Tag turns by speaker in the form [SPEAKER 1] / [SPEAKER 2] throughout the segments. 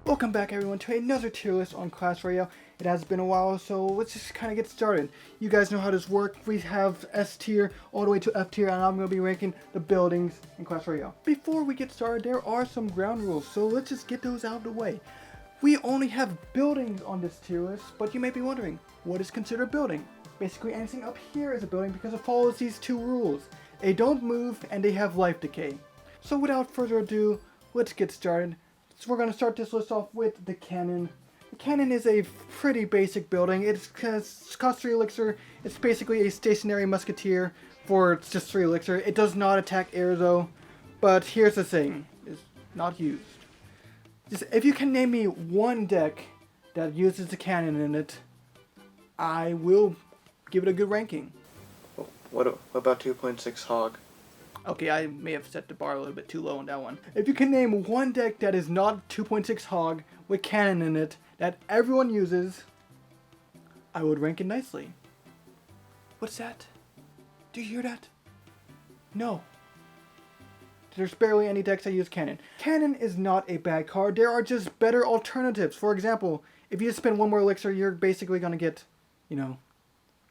[SPEAKER 1] Welcome back everyone to another tier list on Clash Royale. It has been a while, so let's just kind of get started. You guys know how this works. We have S tier all the way to F tier, and I'm going to be ranking the buildings in Clash Royale. Before we get started, there are some ground rules, so let's just get those out of the way. We only have buildings on this tier list, but you may be wondering, what is considered a building? Basically anything up here is a building because it follows these two rules. They don't move and they have life decay. So without further ado, let's get started. So we're going to start this list off with the cannon. The cannon is a pretty basic building. It costs 3 elixir. It's basically a stationary musketeer for just 3 elixir. It does not attack air though. But here's the thing. It's not used. Just, if you can name me one deck that uses the cannon in it, I will give it a good ranking.
[SPEAKER 2] What about 2.6 Hog?
[SPEAKER 1] Okay, I may have set the bar a little bit too low on that one. If you can name one deck that is not 2.6 Hog with cannon in it that everyone uses, I would rank it nicely. What's that? Do you hear that? No. There's barely any decks that use cannon. Cannon is not a bad card. There are just better alternatives. For example, if you just spend one more elixir, you're basically going to get,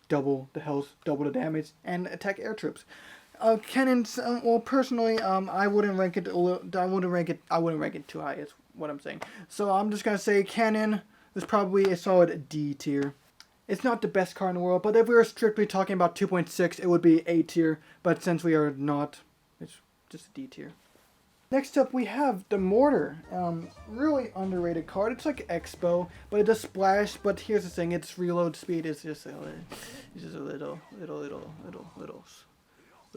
[SPEAKER 1] double the health, double the damage, and attack air troops. Cannons, well, personally, I wouldn't rank it too high, is what I'm saying. So I'm just gonna say cannon is probably a solid D tier. It's not the best card in the world, but if we were strictly talking about 2.6, it would be A tier. But since we are not, it's just a D tier. Next up, we have the Mortar. Really underrated card. It's like Expo, but it does splash. But here's the thing: its reload speed is just a little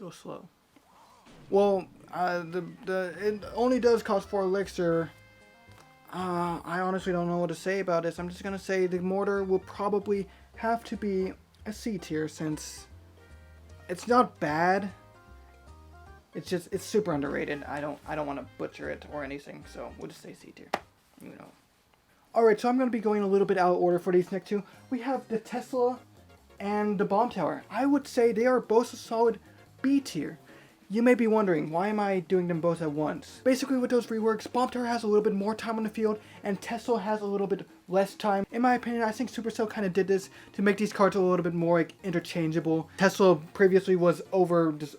[SPEAKER 1] slow. Well, it only does cost 4 elixir. I honestly don't know what to say about this. I'm just gonna say the Mortar will probably have to be a C tier since it's not bad. It's super underrated. I don't want to butcher it or anything, so we'll just say C tier. Alright, so I'm gonna be going a little bit out of order for these next two. We have the Tesla and the Bomb Tower. I would say they are both a solid B tier. You may be wondering, why am I doing them both at once? Basically with those reworks, Bomb Tower has a little bit more time on the field, and Tesla has a little bit less time. In my opinion, I think Supercell kind of did this to make these cards a little bit more interchangeable. Tesla previously was over just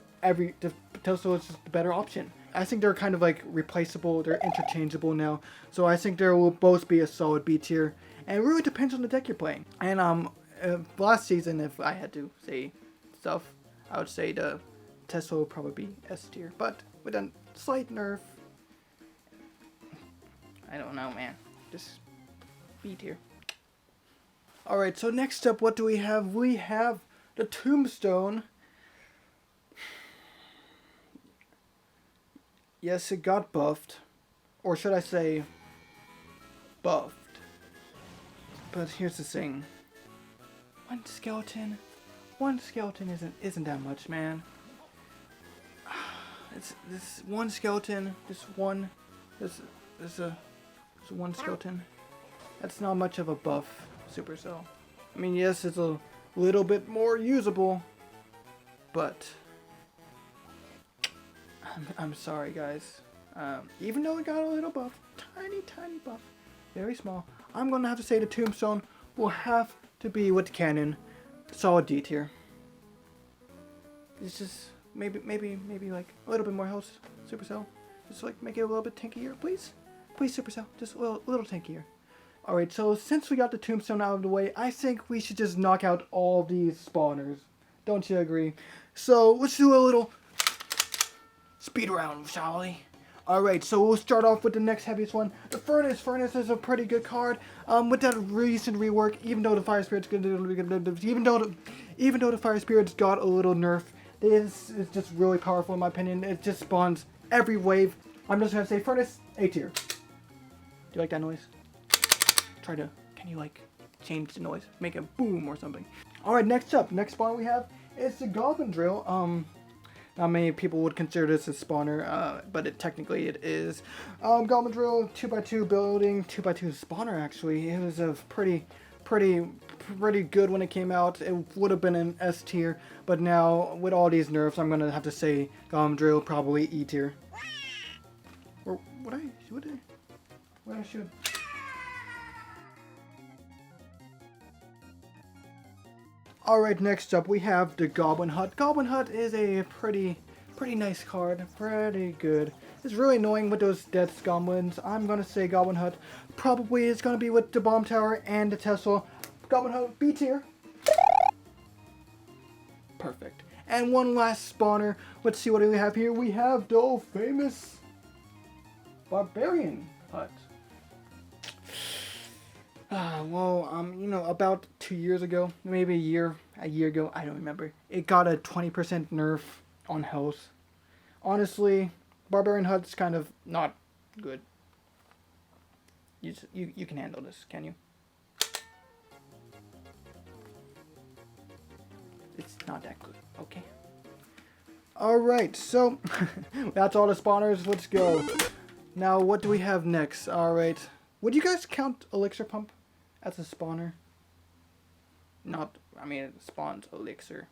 [SPEAKER 1] Tesla was just the better option. I think they're kind of replaceable, they're interchangeable now. So I think there will both be a solid B tier. And it really depends on the deck you're playing. And last season, if I had to say stuff, I would say the Tesla will probably be S tier, but with a slight nerf. I don't know, man. Just B tier. Alright, so next up, what do we have? We have the Tombstone. Yes, it got buffed. Or should I say, buffed. But here's the thing. One skeleton isn't that much, man. It's this one skeleton, this one skeleton. That's not much of a buff, Supercell. I mean, yes, it's a little bit more usable, but I'm sorry, guys. Even though it got a little buff, tiny buff, very small, I'm gonna have to say the Tombstone will have to be with the cannon, solid D tier. It's just maybe like a little bit more health, Supercell. Just make it a little bit tankier, please. Please, Supercell, just a little tankier. Alright, so since we got the Tombstone out of the way, I think we should just knock out all these spawners. Don't you agree? So let's do a little speed round, shall we? Alright, so we'll start off with the next heaviest one. The Furnace. Furnace is a pretty good card. With that recent rework, even though the Fire Spirit's even though the Fire Spirit's got a little nerf, this is just really powerful in my opinion. It just spawns every wave. I'm just gonna say Furnace, A tier. Do you like that noise? Can you change the noise? Make a boom or something. Alright, next spawn we have is the Goblin Drill. Not many people would consider this a spawner, but technically it is. Goblin Drill, 2x2 building, 2x2 spawner actually. It was a pretty good when it came out. It would have been an S tier, but now with all these nerfs, I'm gonna have to say Goblin Drill probably E tier. Or what did I shoot? Alright, next up we have the Goblin Hut. Goblin Hut is a pretty nice card. Pretty good. It's really annoying with those Death Goblins. I'm gonna say Goblin Hut probably is gonna be with the Bomb Tower and the Tesla. Goblin Hut B tier. Perfect. And one last spawner. Let's see what we have here. We have the famous Barbarian Hut. You know, about 2 years ago, maybe a year ago, I don't remember. It got a 20% nerf on health. Honestly, Barbarian Hut's kind of not good. You can handle this, can you? It's not that good, okay? Alright, so that's all the spawners. Let's go. Now, what do we have next? Alright. Would you guys count Elixir Pump as a spawner? Not, I mean, it spawns Elixir.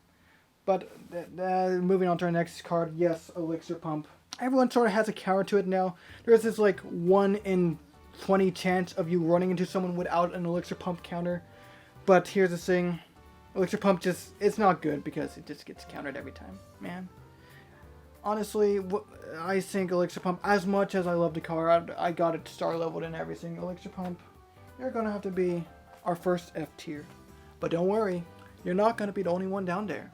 [SPEAKER 1] But moving on to our next card, yes, Elixir Pump. Everyone sort of has a counter to it now. There's this like 1 in 20 chance of you running into someone without an Elixir Pump counter. But here's the thing. Elixir Pump it's not good because it just gets countered every time, man. Honestly, I think Elixir Pump, as much as I love the card, I got it star leveled and everything. Elixir Pump, you're gonna have to be our first F tier. But don't worry, you're not gonna be the only one down there.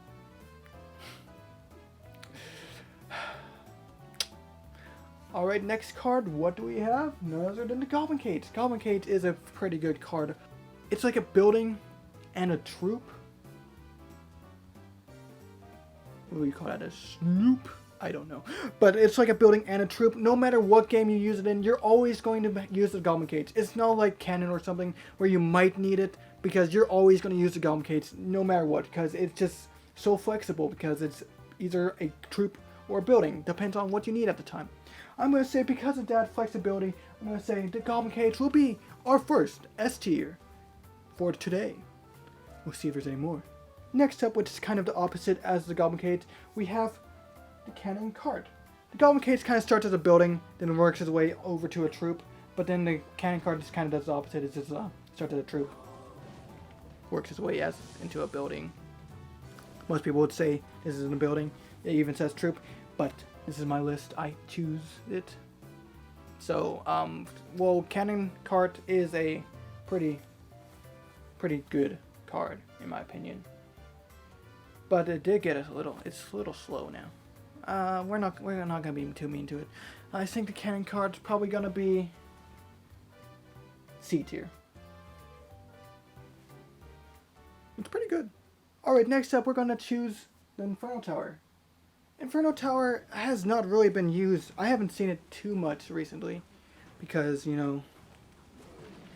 [SPEAKER 1] Alright, next card, what do we have? None other than the Goblin Cage. Goblin Cage is a pretty good card. It's like a building and a troop. What do you call that? A snoop? I don't know. But it's like a building and a troop. No matter what game you use it in, you're always going to use the Goblin Cage. It's not like Cannon or something where you might need it, because you're always going to use the Goblin Cage no matter what, because it's just so flexible, because it's either a troop or a building. Depends on what you need at the time. I'm going to say, because of that flexibility, I'm going to say the Goblin Cage will be our first S tier for today. We'll see if there's any more. Next up, which is kind of the opposite as the Goblin Cage, we have the Cannon Cart. The Goblin Cage kind of starts as a building, then works its way over to a troop, but then the Cannon Cart just kind of does the opposite. It just starts as a troop, works its way into a building. Most people would say this isn't a building. It even says troop, but this is my list. I choose it. So, well, Cannon Cart is a pretty good card in my opinion. But it did get it's a little slow now. We're not gonna be too mean to it. I think the Cannon Cart's probably gonna be C tier. It's pretty good. Alright, next up we're gonna choose the Inferno Tower. Inferno Tower has not really been used. I haven't seen it too much recently, because, you know,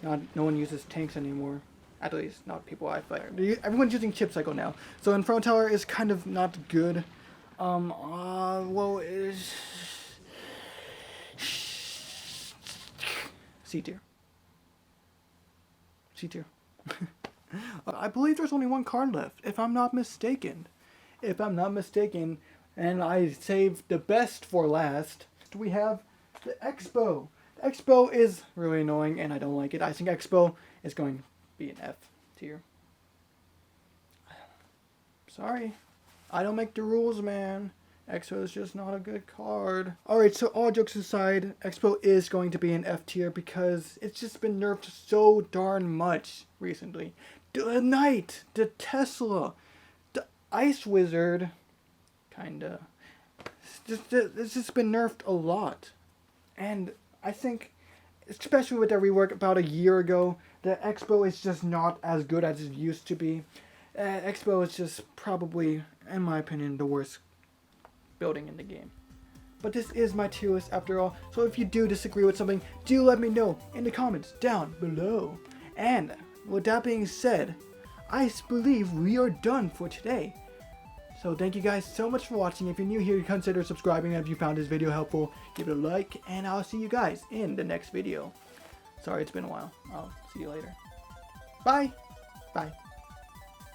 [SPEAKER 1] no one uses tanks anymore. At least, not people I fight. Everyone's using Chip Cycle now. So Inferno Tower is kind of not good. Well, it's C tier. C tier. I believe there's only one card left, if I'm not mistaken. And I saved the best for last. We have the Expo. The Expo is really annoying, and I don't like it. I think Expo is going to be an F tier. Sorry. I don't make the rules, man. Expo is just not a good card. Alright, so all jokes aside, Expo is going to be an F tier because it's just been nerfed so darn much recently. The Knight, the Tesla, the Ice Wizard, kinda. It's just been nerfed a lot. And I think, especially with that rework about a year ago, the Expo is just not as good as it used to be. Expo is just probably, in my opinion, the worst building in the game. But this is my tier list after all, so if you do disagree with something, do let me know in the comments down below. And with that being said, I believe we are done for today. So thank you guys so much for watching. If you're new here, consider subscribing. If you found this video helpful, give it a like, and I'll see you guys in the next video. Sorry it's been a while. I'll see you later. Bye. Bye.